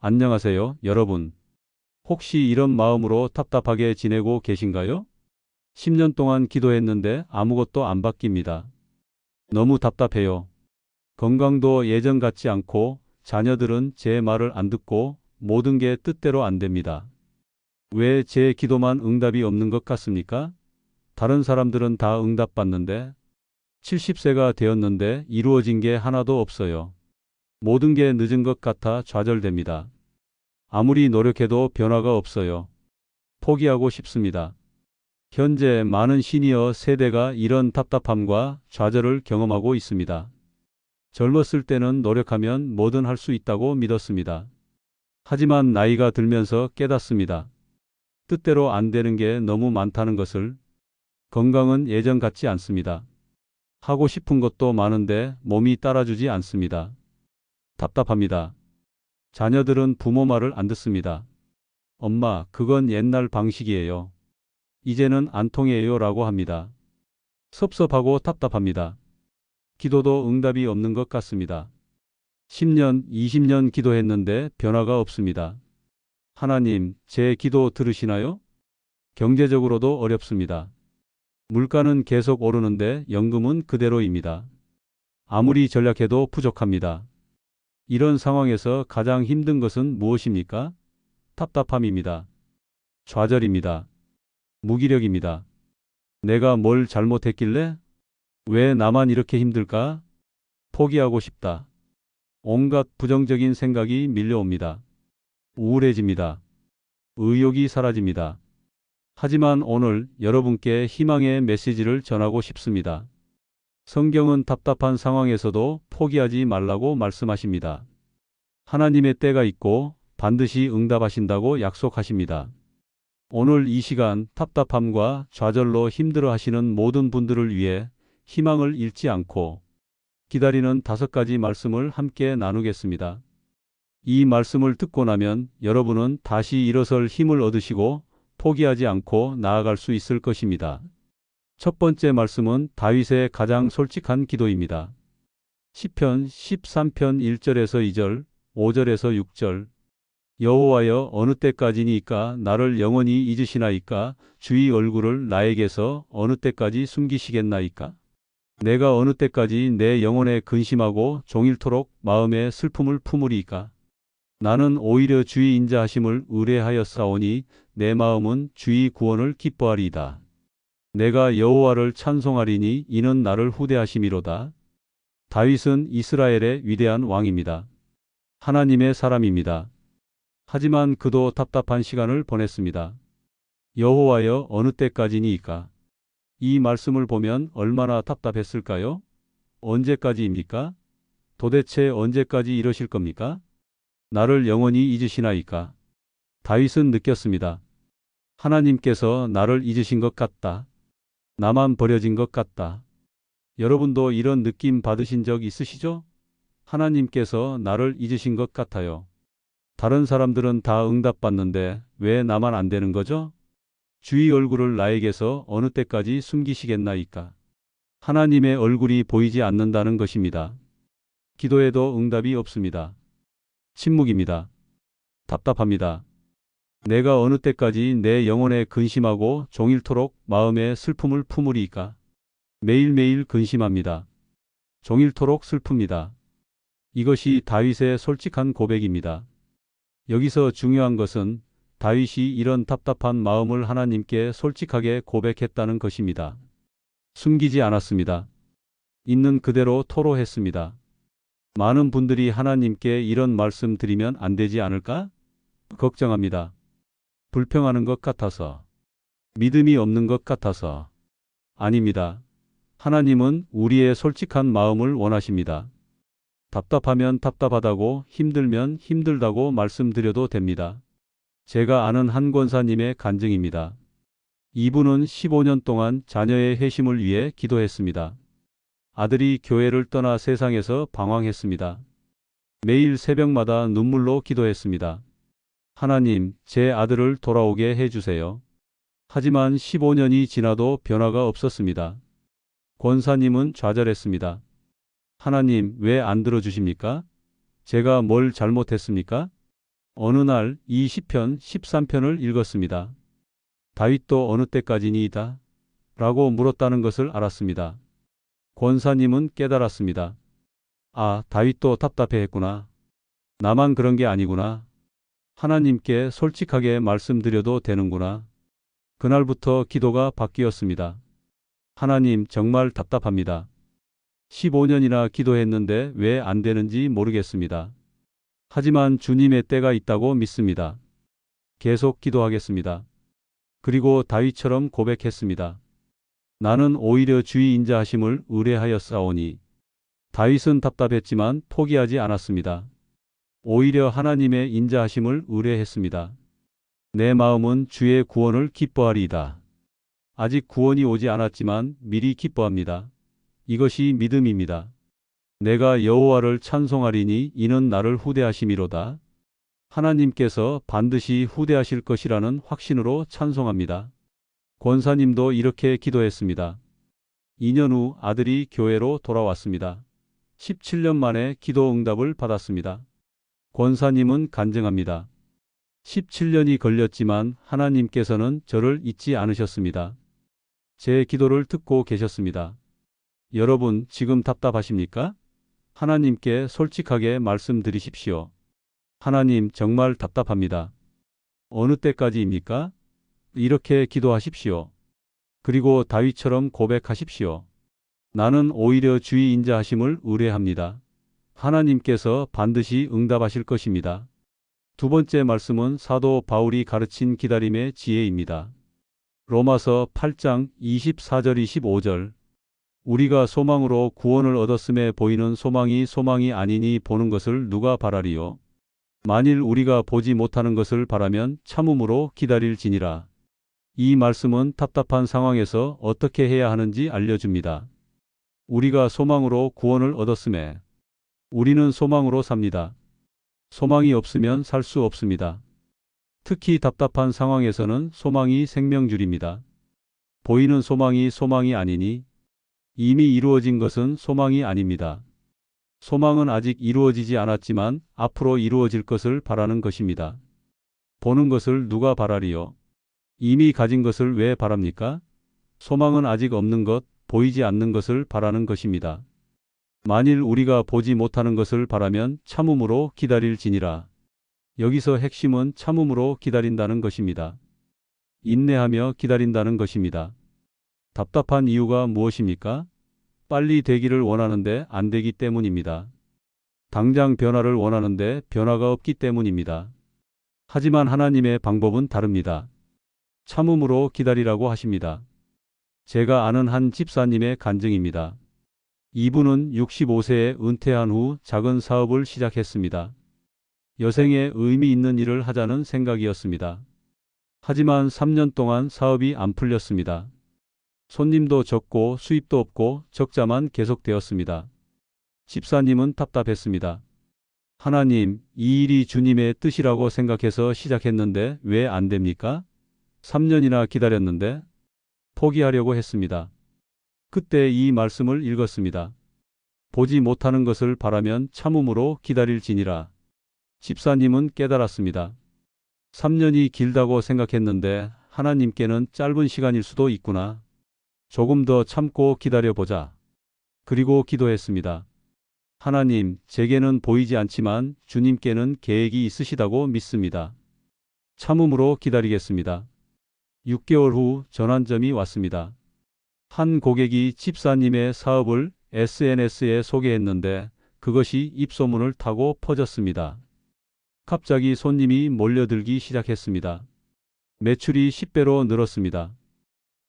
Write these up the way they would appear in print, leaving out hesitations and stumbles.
안녕하세요, 여러분. 혹시 이런 마음으로 답답하게 지내고 계신가요? 10년 동안 기도했는데 아무것도 안 바뀝니다. 너무 답답해요. 건강도 예전 같지 않고 자녀들은 제 말을 안 듣고 모든 게 뜻대로 안 됩니다. 왜 제 기도만 응답이 없는 것 같습니까? 다른 사람들은 다 응답받는데 70세가 되었는데 이루어진 게 하나도 없어요. 모든 게 늦은 것 같아 좌절됩니다. 아무리 노력해도 변화가 없어요. 포기하고 싶습니다. 현재 많은 시니어 세대가 이런 답답함과 좌절을 경험하고 있습니다. 젊었을 때는 노력하면 뭐든 할 수 있다고 믿었습니다. 하지만 나이가 들면서 깨닫습니다. 뜻대로 안 되는 게 너무 많다는 것을. 건강은 예전 같지 않습니다. 하고 싶은 것도 많은데 몸이 따라주지 않습니다. 답답합니다. 자녀들은 부모 말을 안 듣습니다. 엄마, 그건 옛날 방식이에요. 이제는 안 통해요 라고 합니다. 섭섭하고 답답합니다. 기도도 응답이 없는 것 같습니다. 10년, 20년 기도했는데 변화가 없습니다. 하나님, 제 기도 들으시나요? 경제적으로도 어렵습니다. 물가는 계속 오르는데 연금은 그대로입니다. 아무리 전략해도 부족합니다. 이런 상황에서 가장 힘든 것은 무엇입니까? 답답함입니다. 좌절입니다. 무기력입니다. 내가 뭘 잘못했길래? 왜 나만 이렇게 힘들까? 포기하고 싶다. 온갖 부정적인 생각이 밀려옵니다. 우울해집니다. 의욕이 사라집니다. 하지만 오늘 여러분께 희망의 메시지를 전하고 싶습니다. 성경은 답답한 상황에서도 포기하지 말라고 말씀하십니다. 하나님의 때가 있고 반드시 응답하신다고 약속하십니다. 오늘 이 시간 답답함과 좌절로 힘들어 하시는 모든 분들을 위해 희망을 잃지 않고 기다리는 5가지 말씀을 함께 나누겠습니다. 이 말씀을 듣고 나면 여러분은 다시 일어설 힘을 얻으시고 포기하지 않고 나아갈 수 있을 것입니다. 첫 번째 말씀은 다윗의 가장 솔직한 기도입니다. 시편 13편 1절에서 2절, 5절에서 6절. 여호와여, 어느 때까지니까 나를 영원히 잊으시나이까? 주의 얼굴을 나에게서 어느 때까지 숨기시겠나이까? 내가 어느 때까지 내 영혼에 근심하고 종일토록 마음에 슬픔을 품으리이까? 나는 오히려 주의 인자하심을 의뢰하였사오니 내 마음은 주의 구원을 기뻐하리이다. 내가 여호와를 찬송하리니 이는 나를 후대하심이로다. 다윗은 이스라엘의 위대한 왕입니다. 하나님의 사람입니다. 하지만 그도 답답한 시간을 보냈습니다. 여호와여, 어느 때까지니이까? 이 말씀을 보면 얼마나 답답했을까요? 언제까지입니까? 도대체 언제까지 이러실 겁니까? 나를 영원히 잊으시나이까? 다윗은 느꼈습니다. 하나님께서 나를 잊으신 것 같다. 나만 버려진 것 같다. 여러분도 이런 느낌 받으신 적 있으시죠? 하나님께서 나를 잊으신 것 같아요. 다른 사람들은 다 응답받는데 왜 나만 안 되는 거죠? 주의 얼굴을 나에게서 어느 때까지 숨기시겠나이까? 하나님의 얼굴이 보이지 않는다는 것입니다. 기도에도 응답이 없습니다. 침묵입니다. 답답합니다. 내가 어느 때까지 내 영혼에 근심하고 종일토록 마음에 슬픔을 품으리이까? 매일매일 근심합니다. 종일토록 슬픕니다. 이것이 다윗의 솔직한 고백입니다. 여기서 중요한 것은 다윗이 이런 답답한 마음을 하나님께 솔직하게 고백했다는 것입니다. 숨기지 않았습니다. 있는 그대로 토로했습니다. 많은 분들이 하나님께 이런 말씀 드리면 안 되지 않을까? 걱정합니다. 불평하는 것 같아서. 믿음이 없는 것 같아서. 아닙니다. 하나님은 우리의 솔직한 마음을 원하십니다. 답답하면 답답하다고, 힘들면 힘들다고 말씀드려도 됩니다. 제가 아는 한 권사님의 간증입니다. 이분은 15년 동안 자녀의 회심을 위해 기도했습니다. 아들이 교회를 떠나 세상에서 방황했습니다. 매일 새벽마다 눈물로 기도했습니다. 하나님, 제 아들을 돌아오게 해주세요. 하지만 15년이 지나도 변화가 없었습니다. 권사님은 좌절했습니다. 하나님, 왜 안 들어주십니까? 제가 뭘 잘못했습니까? 어느 날 이 시편 13편을 읽었습니다. 다윗도 어느 때까지니이다? 라고 물었다는 것을 알았습니다. 권사님은 깨달았습니다. 아, 다윗도 답답해했구나. 나만 그런 게 아니구나. 하나님께 솔직하게 말씀드려도 되는구나. 그날부터 기도가 바뀌었습니다. 하나님, 정말 답답합니다. 15년이나 기도했는데 왜 안 되는지 모르겠습니다. 하지만 주님의 때가 있다고 믿습니다. 계속 기도하겠습니다. 그리고 다윗처럼 고백했습니다. 나는 오히려 주의 인자하심을 의뢰하였사오니. 다윗은 답답했지만 포기하지 않았습니다. 오히려 하나님의 인자하심을 의뢰했습니다. 내 마음은 주의 구원을 기뻐하리이다. 아직 구원이 오지 않았지만 미리 기뻐합니다. 이것이 믿음입니다. 내가 여호와를 찬송하리니 이는 나를 후대하심이로다. 하나님께서 반드시 후대하실 것이라는 확신으로 찬송합니다. 권사님도 이렇게 기도했습니다. 2년 후 아들이 교회로 돌아왔습니다. 17년 만에 기도 응답을 받았습니다. 권사님은 간증합니다. 17년이 걸렸지만 하나님께서는 저를 잊지 않으셨습니다. 제 기도를 듣고 계셨습니다. 여러분, 지금 답답하십니까? 하나님께 솔직하게 말씀드리십시오. 하나님, 정말 답답합니다. 어느 때까지입니까? 이렇게 기도하십시오. 그리고 다윗처럼 고백하십시오. 나는 오히려 주의 인자하심을 의뢰합니다. 하나님께서 반드시 응답하실 것입니다. 두 번째 말씀은 사도 바울이 가르친 기다림의 지혜입니다. 로마서 8장 24절 25절. 우리가 소망으로 구원을 얻었음에 보이는 소망이 소망이 아니니 보는 것을 누가 바라리요? 만일 우리가 보지 못하는 것을 바라면 참음으로 기다릴지니라. 이 말씀은 답답한 상황에서 어떻게 해야 하는지 알려줍니다. 우리가 소망으로 구원을 얻었음에 우리는 소망으로 삽니다. 소망이 없으면 살 수 없습니다. 특히 답답한 상황에서는 소망이 생명줄입니다. 보이는 소망이 소망이 아니니 이미 이루어진 것은 소망이 아닙니다. 소망은 아직 이루어지지 않았지만 앞으로 이루어질 것을 바라는 것입니다. 보는 것을 누가 바라리요? 이미 가진 것을 왜 바랍니까? 소망은 아직 없는 것, 보이지 않는 것을 바라는 것입니다. 만일 우리가 보지 못하는 것을 바라면 참음으로 기다릴지니라. 여기서 핵심은 참음으로 기다린다는 것입니다. 인내하며 기다린다는 것입니다. 답답한 이유가 무엇입니까? 빨리 되기를 원하는데 안 되기 때문입니다. 당장 변화를 원하는데 변화가 없기 때문입니다. 하지만 하나님의 방법은 다릅니다. 참음으로 기다리라고 하십니다. 제가 아는 한 집사님의 간증입니다. 이분은 65세에 은퇴한 후 작은 사업을 시작했습니다. 여생에 의미 있는 일을 하자는 생각이었습니다. 하지만 3년 동안 사업이 안 풀렸습니다. 손님도 적고 수입도 없고 적자만 계속되었습니다. 집사님은 답답했습니다. 하나님, 이 일이 주님의 뜻이라고 생각해서 시작했는데 왜 안 됩니까? 3년이나 기다렸는데 포기하려고 했습니다. 그때 이 말씀을 읽었습니다. 보지 못하는 것을 바라면 참음으로 기다릴지니라. 집사님은 깨달았습니다. 3년이 길다고 생각했는데 하나님께는 짧은 시간일 수도 있구나. 조금 더 참고 기다려보자. 그리고 기도했습니다. 하나님, 제게는 보이지 않지만 주님께는 계획이 있으시다고 믿습니다. 참음으로 기다리겠습니다. 6개월 후 전환점이 왔습니다. 한 고객이 집사님의 사업을 SNS에 소개했는데 그것이 입소문을 타고 퍼졌습니다. 갑자기 손님이 몰려들기 시작했습니다. 매출이 10배로 늘었습니다.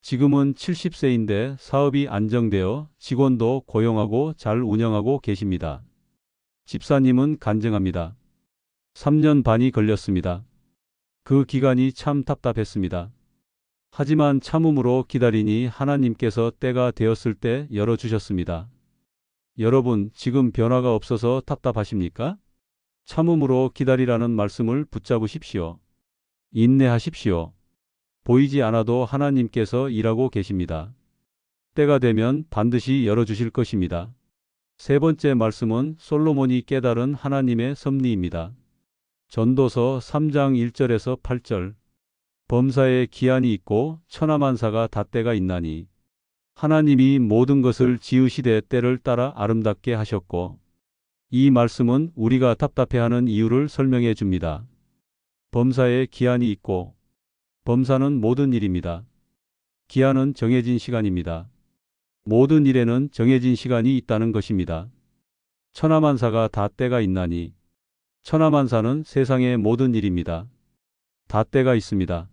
지금은 70세인데 사업이 안정되어 직원도 고용하고 잘 운영하고 계십니다. 집사님은 간증합니다. 3년 반이 걸렸습니다. 그 기간이 참 답답했습니다. 하지만 참음으로 기다리니 하나님께서 때가 되었을 때 열어주셨습니다. 여러분, 지금 변화가 없어서 답답하십니까? 참음으로 기다리라는 말씀을 붙잡으십시오. 인내하십시오. 보이지 않아도 하나님께서 일하고 계십니다. 때가 되면 반드시 열어주실 것입니다. 세 번째 말씀은 솔로몬이 깨달은 하나님의 섭리입니다. 전도서 3장 1절에서 8절. 범사에 기한이 있고 천하만사가 닷때가 있나니 하나님이 모든 것을 지으시되 때를 따라 아름답게 하셨고. 이 말씀은 우리가 답답해하는 이유를 설명해 줍니다. 범사에 기한이 있고, 범사는 모든 일입니다. 기한은 정해진 시간입니다. 모든 일에는 정해진 시간이 있다는 것입니다. 천하만사가 닷때가 있나니 천하만사는 세상의 모든 일입니다. 닷때가 있습니다.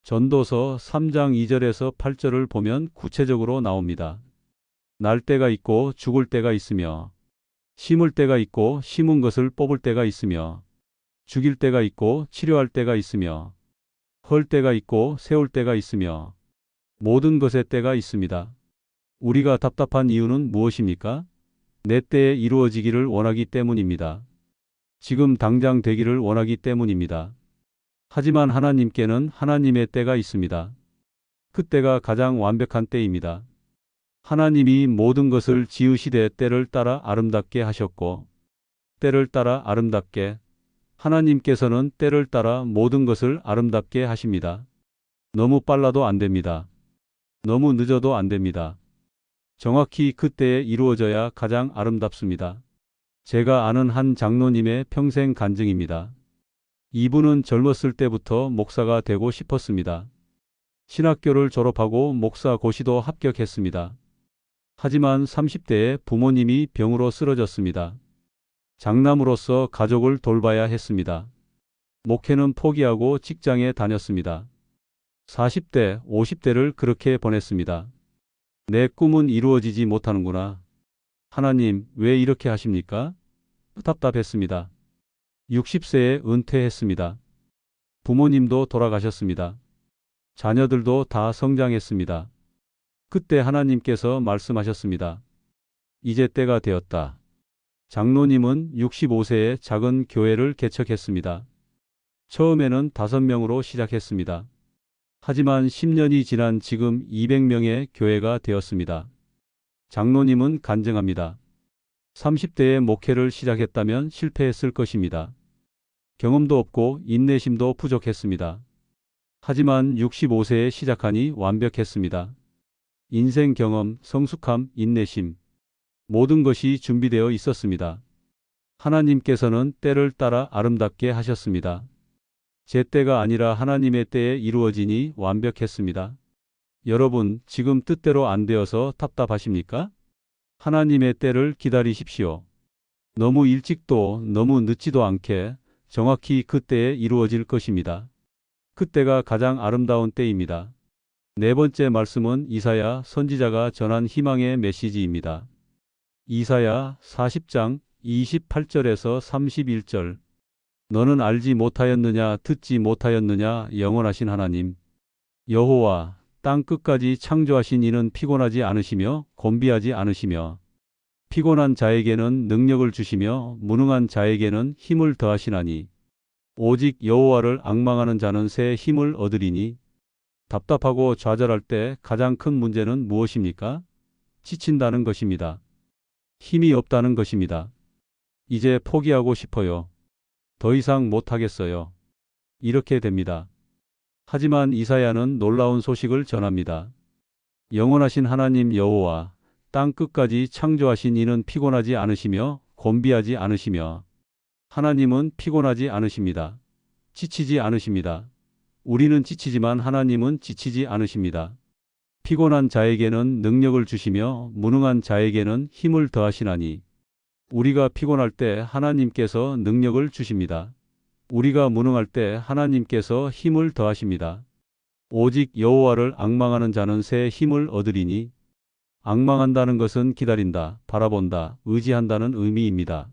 전도서 3장 2절에서 8절을 보면 구체적으로 나옵니다. 날 때가 있고 죽을 때가 있으며 심을 때가 있고 심은 것을 뽑을 때가 있으며 죽일 때가 있고 치료할 때가 있으며 헐 때가 있고 세울 때가 있으며 모든 것의 때가 있습니다. 우리가 답답한 이유는 무엇입니까? 내 때에 이루어지기를 원하기 때문입니다. 지금 당장 되기를 원하기 때문입니다. 하지만 하나님께는 하나님의 때가 있습니다. 그 때가 가장 완벽한 때입니다. 하나님이 모든 것을 지으시되 때를 따라 아름답게 하셨고, 때를 따라 아름답게, 하나님께서는 때를 따라 모든 것을 아름답게 하십니다. 너무 빨라도 안 됩니다. 너무 늦어도 안 됩니다. 정확히 그 때에 이루어져야 가장 아름답습니다. 제가 아는 한 장로님의 평생 간증입니다. 이분은 젊었을 때부터 목사가 되고 싶었습니다. 신학교를 졸업하고 목사 고시도 합격했습니다. 하지만 30대에 부모님이 병으로 쓰러졌습니다. 장남으로서 가족을 돌봐야 했습니다. 목회는 포기하고 직장에 다녔습니다. 40대, 50대를 그렇게 보냈습니다. 내 꿈은 이루어지지 못하는구나. 하나님, 왜 이렇게 하십니까? 답답했습니다. 60세에 은퇴했습니다. 부모님도 돌아가셨습니다. 자녀들도 다 성장했습니다. 그때 하나님께서 말씀하셨습니다. 이제 때가 되었다. 장로님은 65세에 작은 교회를 개척했습니다. 처음에는 5명으로 시작했습니다. 하지만 10년이 지난 지금 200명의 교회가 되었습니다. 장로님은 간증합니다. 30대에 목회를 시작했다면 실패했을 것입니다. 경험도 없고 인내심도 부족했습니다. 하지만 65세에 시작하니 완벽했습니다. 인생 경험, 성숙함, 인내심, 모든 것이 준비되어 있었습니다. 하나님께서는 때를 따라 아름답게 하셨습니다. 제 때가 아니라 하나님의 때에 이루어지니 완벽했습니다. 여러분, 지금 뜻대로 안 되어서 답답하십니까? 하나님의 때를 기다리십시오. 너무 일찍도 너무 늦지도 않게 정확히 그 때에 이루어질 것입니다. 그 때가 가장 아름다운 때입니다. 네 번째 말씀은 이사야 선지자가 전한 희망의 메시지입니다. 이사야 40장 28절에서 31절. 너는 알지 못하였느냐 듣지 못하였느냐 영원하신 하나님 여호와 땅 끝까지 창조하신 이는 피곤하지 않으시며 곤비하지 않으시며 피곤한 자에게는 능력을 주시며 무능한 자에게는 힘을 더하시나니 오직 여호와를 앙망하는 자는 새 힘을 얻으리니. 답답하고 좌절할 때 가장 큰 문제는 무엇입니까? 지친다는 것입니다. 힘이 없다는 것입니다. 이제 포기하고 싶어요. 더 이상 못하겠어요. 이렇게 됩니다. 하지만 이사야는 놀라운 소식을 전합니다. 영원하신 하나님 여호와 땅 끝까지 창조하신 이는 피곤하지 않으시며 곤비하지 않으시며 하나님은 피곤하지 않으십니다. 지치지 않으십니다. 우리는 지치지만 하나님은 지치지 않으십니다. 피곤한 자에게는 능력을 주시며 무능한 자에게는 힘을 더하시나니. 우리가 피곤할 때 하나님께서 능력을 주십니다. 우리가 무능할 때 하나님께서 힘을 더하십니다. 오직 여호와를 앙망하는 자는 새 힘을 얻으리니. 앙망한다는 것은 기다린다, 바라본다, 의지한다는 의미입니다.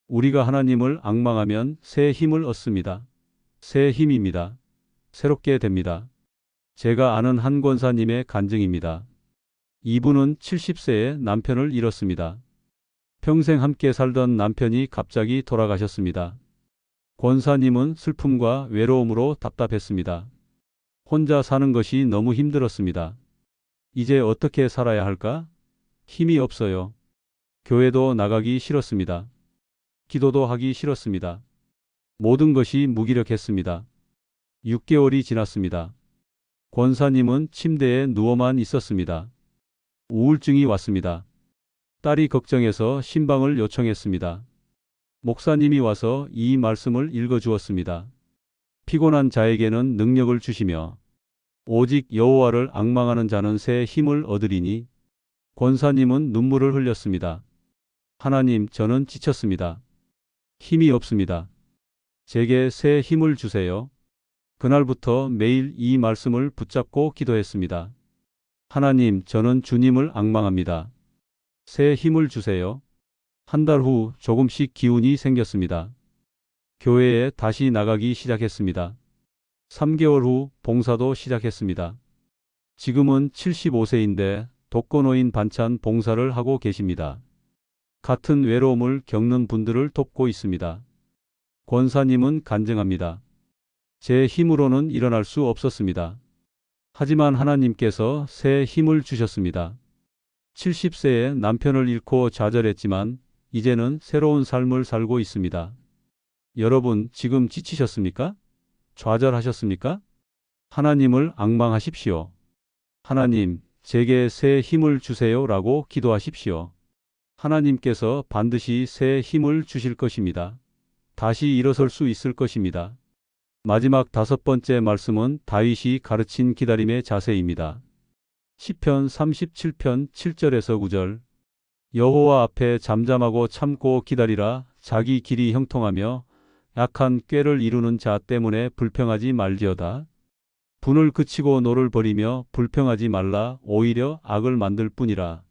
우리가 하나님을 앙망하면 새 힘을 얻습니다. 새 힘입니다. 새롭게 됩니다. 제가 아는 한 권사님의 간증입니다. 이분은 70세에 남편을 잃었습니다. 평생 함께 살던 남편이 갑자기 돌아가셨습니다. 권사님은 슬픔과 외로움으로 답답했습니다. 혼자 사는 것이 너무 힘들었습니다. 이제 어떻게 살아야 할까? 힘이 없어요. 교회도 나가기 싫었습니다. 기도도 하기 싫었습니다. 모든 것이 무기력했습니다. 6개월이 지났습니다. 권사님은 침대에 누워만 있었습니다. 우울증이 왔습니다. 딸이 걱정해서 신방을 요청했습니다. 목사님이 와서 이 말씀을 읽어주었습니다. 피곤한 자에게는 능력을 주시며 오직 여호와를 앙망하는 자는 새 힘을 얻으리니. 권사님은 눈물을 흘렸습니다. 하나님, 저는 지쳤습니다. 힘이 없습니다. 제게 새 힘을 주세요. 그날부터 매일 이 말씀을 붙잡고 기도했습니다. 하나님, 저는 주님을 앙망합니다. 새 힘을 주세요. 한 달 후 조금씩 기운이 생겼습니다. 교회에 다시 나가기 시작했습니다. 3개월 후 봉사도 시작했습니다. 지금은 75세인데 독거노인 반찬 봉사를 하고 계십니다. 같은 외로움을 겪는 분들을 돕고 있습니다. 권사님은 간증합니다. 제 힘으로는 일어날 수 없었습니다. 하지만 하나님께서 새 힘을 주셨습니다. 70세에 남편을 잃고 좌절했지만 이제는 새로운 삶을 살고 있습니다. 여러분, 지금 지치셨습니까? 좌절하셨습니까? 하나님을 앙망하십시오. 하나님, 제게 새 힘을 주세요 라고 기도하십시오. 하나님께서 반드시 새 힘을 주실 것입니다. 다시 일어설 수 있을 것입니다. 마지막 5번째 말씀은 다윗이 가르친 기다림의 자세입니다. 시편 37편 7절에서 9절. 여호와 앞에 잠잠하고 참고 기다리라. 자기 길이 형통하며 약한 꾀를 이루는 자 때문에 불평하지 말지어다. 분을 그치고 노를 버리며 불평하지 말라. 오히려 악을 만들 뿐이라.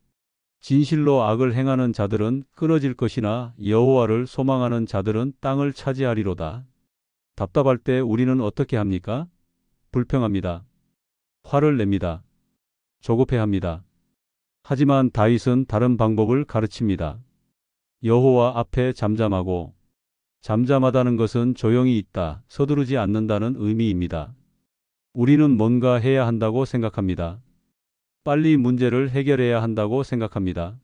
진실로 악을 행하는 자들은 끊어질 것이나 여호와를 소망하는 자들은 땅을 차지하리로다. 답답할 때 우리는 어떻게 합니까? 불평합니다. 화를 냅니다. 조급해합니다. 하지만 다윗은 다른 방법을 가르칩니다. 여호와 앞에 잠잠하고. 잠잠하다는 것은 조용히 있다, 서두르지 않는다는 의미입니다. 우리는 뭔가 해야 한다고 생각합니다. 빨리 문제를 해결해야 한다고 생각합니다.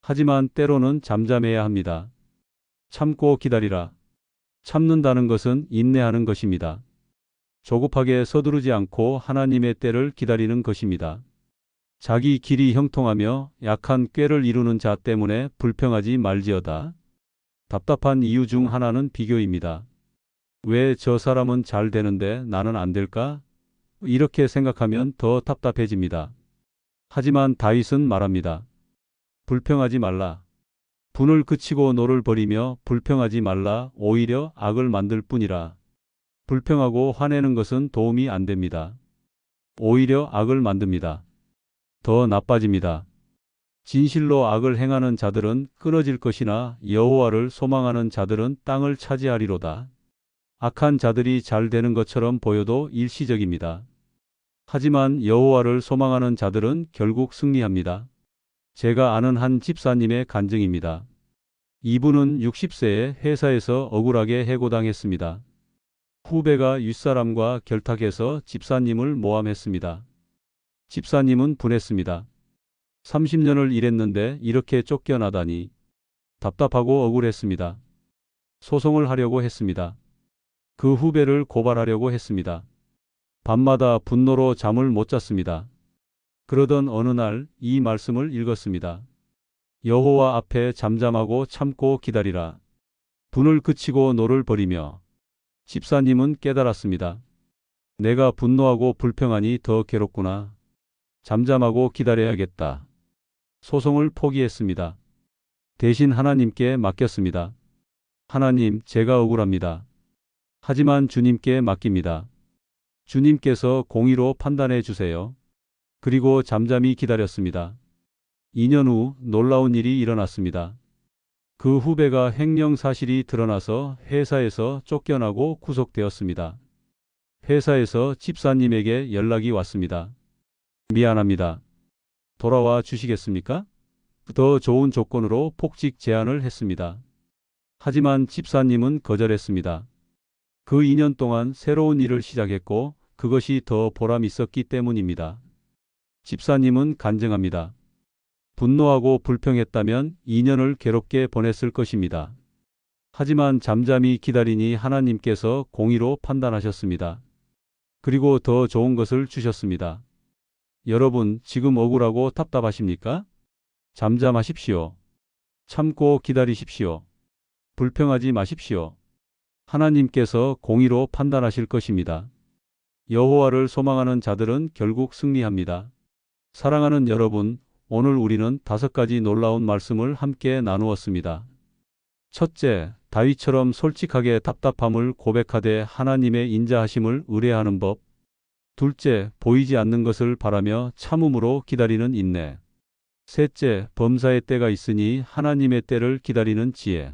하지만 때로는 잠잠해야 합니다. 참고 기다리라. 참는다는 것은 인내하는 것입니다. 조급하게 서두르지 않고 하나님의 때를 기다리는 것입니다. 자기 길이 형통하며 약한 꾀를 이루는 자 때문에 불평하지 말지어다. 답답한 이유 중 하나는 비교입니다. 왜 저 사람은 잘 되는데 나는 안 될까? 이렇게 생각하면 더 답답해집니다. 하지만 다윗은 말합니다. 불평하지 말라. 분을 그치고 노를 버리며 불평하지 말라. 오히려 악을 만들 뿐이라. 불평하고 화내는 것은 도움이 안 됩니다. 오히려 악을 만듭니다. 더 나빠집니다. 진실로 악을 행하는 자들은 끊어질 것이나 여호와를 소망하는 자들은 땅을 차지하리로다. 악한 자들이 잘 되는 것처럼 보여도 일시적입니다. 하지만 여호와를 소망하는 자들은 결국 승리합니다. 제가 아는 한 집사님의 간증입니다. 이분은 60세에 회사에서 억울하게 해고당했습니다. 후배가 윗사람과 결탁해서 집사님을 모함했습니다. 집사님은 분했습니다. 30년을 일했는데 이렇게 쫓겨나다니. 답답하고 억울했습니다. 소송을 하려고 했습니다. 그 후배를 고발하려고 했습니다. 밤마다 분노로 잠을 못 잤습니다. 그러던 어느 날 이 말씀을 읽었습니다. 여호와 앞에 잠잠하고 참고 기다리라. 분을 그치고 노를 버리며. 집사님은 깨달았습니다. 내가 분노하고 불평하니 더 괴롭구나. 잠잠하고 기다려야겠다. 소송을 포기했습니다. 대신 하나님께 맡겼습니다. 하나님, 제가 억울합니다. 하지만 주님께 맡깁니다. 주님께서 공의로 판단해 주세요. 그리고 잠잠히 기다렸습니다. 2년 후 놀라운 일이 일어났습니다. 그 후배가 횡령 사실이 드러나서 회사에서 쫓겨나고 구속되었습니다. 회사에서 집사님에게 연락이 왔습니다. 미안합니다. 돌아와 주시겠습니까? 더 좋은 조건으로 복직 제안을 했습니다. 하지만 집사님은 거절했습니다. 그 2년 동안 새로운 일을 시작했고 그것이 더 보람 있었기 때문입니다. 집사님은 간증합니다. 분노하고 불평했다면 2년을 괴롭게 보냈을 것입니다. 하지만 잠잠히 기다리니 하나님께서 공의로 판단하셨습니다. 그리고 더 좋은 것을 주셨습니다. 여러분, 지금 억울하고 답답하십니까? 잠잠하십시오. 참고 기다리십시오. 불평하지 마십시오. 하나님께서 공의로 판단하실 것입니다. 여호와를 소망하는 자들은 결국 승리합니다. 사랑하는 여러분, 오늘 우리는 5가지 놀라운 말씀을 함께 나누었습니다. 첫째, 다윗처럼 솔직하게 답답함을 고백하되 하나님의 인자하심을 의뢰하는 법. 둘째, 보이지 않는 것을 바라며 참음으로 기다리는 인내. 셋째, 범사의 때가 있으니 하나님의 때를 기다리는 지혜.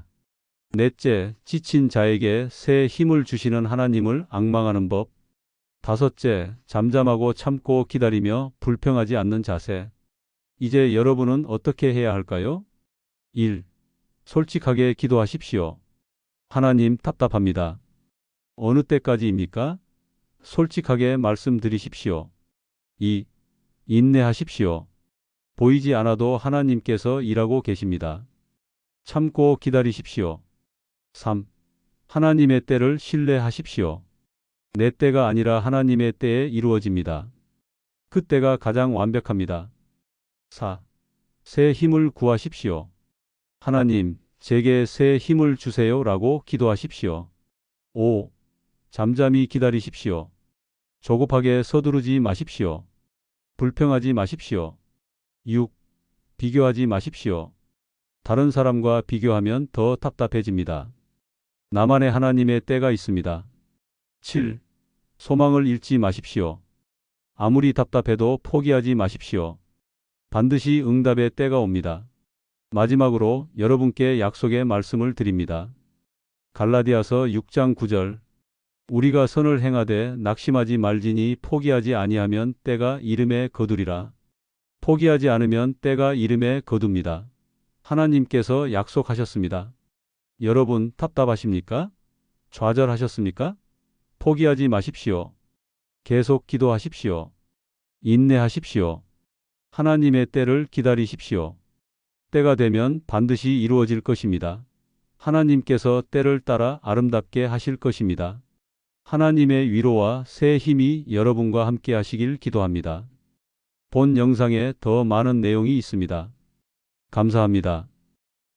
넷째, 지친 자에게 새 힘을 주시는 하나님을 앙망하는 법. 다섯째, 잠잠하고 참고 기다리며 불평하지 않는 자세. 이제 여러분은 어떻게 해야 할까요? 1. 솔직하게 기도하십시오. 하나님, 답답합니다. 어느 때까지입니까? 솔직하게 말씀드리십시오. 2. 인내하십시오. 보이지 않아도 하나님께서 일하고 계십니다. 참고 기다리십시오. 3. 하나님의 때를 신뢰하십시오. 내 때가 아니라 하나님의 때에 이루어집니다. 그 때가 가장 완벽합니다. 4. 새 힘을 구하십시오. 하나님, 제게 새 힘을 주세요 라고 기도하십시오. 5. 잠잠히 기다리십시오. 조급하게 서두르지 마십시오. 불평하지 마십시오. 6. 비교하지 마십시오. 다른 사람과 비교하면 더 답답해집니다. 나만의 하나님의 때가 있습니다. 7. 소망을 잃지 마십시오. 아무리 답답해도 포기하지 마십시오. 반드시 응답의 때가 옵니다. 마지막으로 여러분께 약속의 말씀을 드립니다. 갈라디아서 6장 9절. 우리가 선을 행하되 낙심하지 말지니 포기하지 아니하면 때가 이름에 거두리라. 포기하지 않으면 때가 이름에 거둡니다. 하나님께서 약속하셨습니다. 여러분, 답답하십니까? 좌절하셨습니까? 포기하지 마십시오. 계속 기도하십시오. 인내하십시오. 하나님의 때를 기다리십시오. 때가 되면 반드시 이루어질 것입니다. 하나님께서 때를 따라 아름답게 하실 것입니다. 하나님의 위로와 새 힘이 여러분과 함께 하시길 기도합니다. 본 영상에 더 많은 내용이 있습니다. 감사합니다.